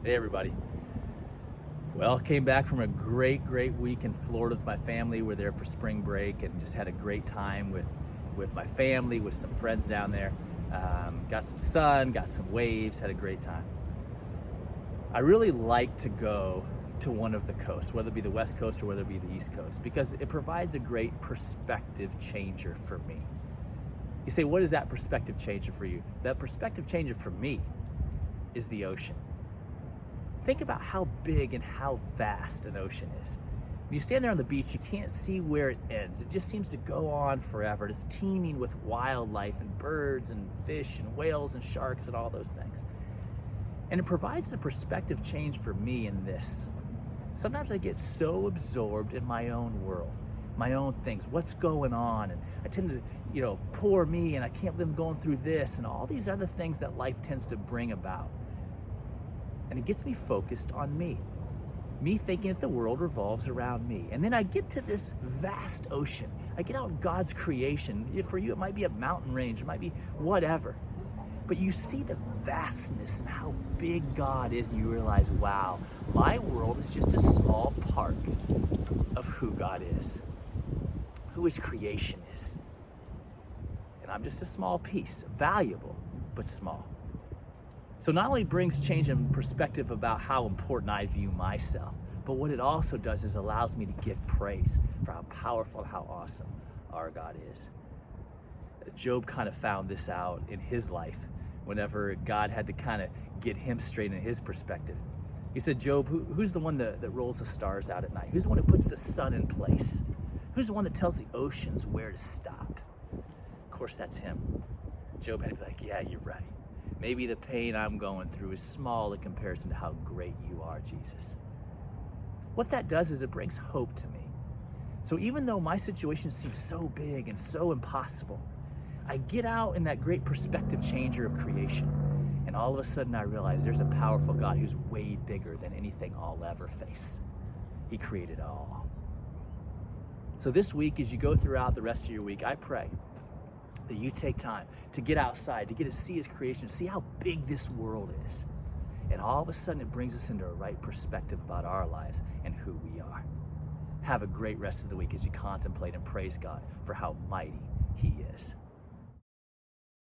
Hey everybody. Well, came back from a great week in Florida with my family. We're there for spring break and just had a great time with my family, with some friends down there. Got some sun, got some waves, had a great time. I really like to go to one of the coasts, whether it be the West Coast or whether it be the East Coast, because it provides a great perspective changer for me. You say, what is that perspective changer for you? That perspective changer for me is the ocean. Think about how big and how vast an ocean is. When you stand there on the beach, you can't see where it ends. It just seems to go on forever. It's teeming with wildlife and birds and fish and whales and sharks and all those things. And it provides the perspective change for me in this. Sometimes I get so absorbed in my own world, my own things, what's going on, and I tend to, poor me, and I can't believe I'm going through this, and all these other things that life tends to bring about. And it gets me focused on me thinking that the world revolves around me. And then I get to this vast ocean. I get out in God's creation. For you, it might be a mountain range, it might be whatever. But you see the vastness and how big God is, and you realize, wow, my world is just a small part of who God is, who His creation is. And I'm just a small piece, valuable, but small. So not only brings change in perspective about how important I view myself, but what it also does is allows me to give praise for how powerful and how awesome our God is. Job kind of found this out in his life whenever God had to kind of get him straight in his perspective. He said, Job, who's the one that rolls the stars out at night? Who's the one who puts the sun in place? Who's the one that tells the oceans where to stop? Of course, that's him. Job had to be like, yeah, you're right. Maybe the pain I'm going through is small in comparison to how great you are, Jesus. What that does is it brings hope to me. So even though my situation seems so big and so impossible, I get out in that great perspective changer of creation. And all of a sudden I realize there's a powerful God who's way bigger than anything I'll ever face. He created all. So this week, as you go throughout the rest of your week, I pray that you take time to get outside, to get to see His creation, see how big this world is. And all of a sudden it brings us into a right perspective about our lives and who we are. Have a great rest of the week as you contemplate and praise God for how mighty He is.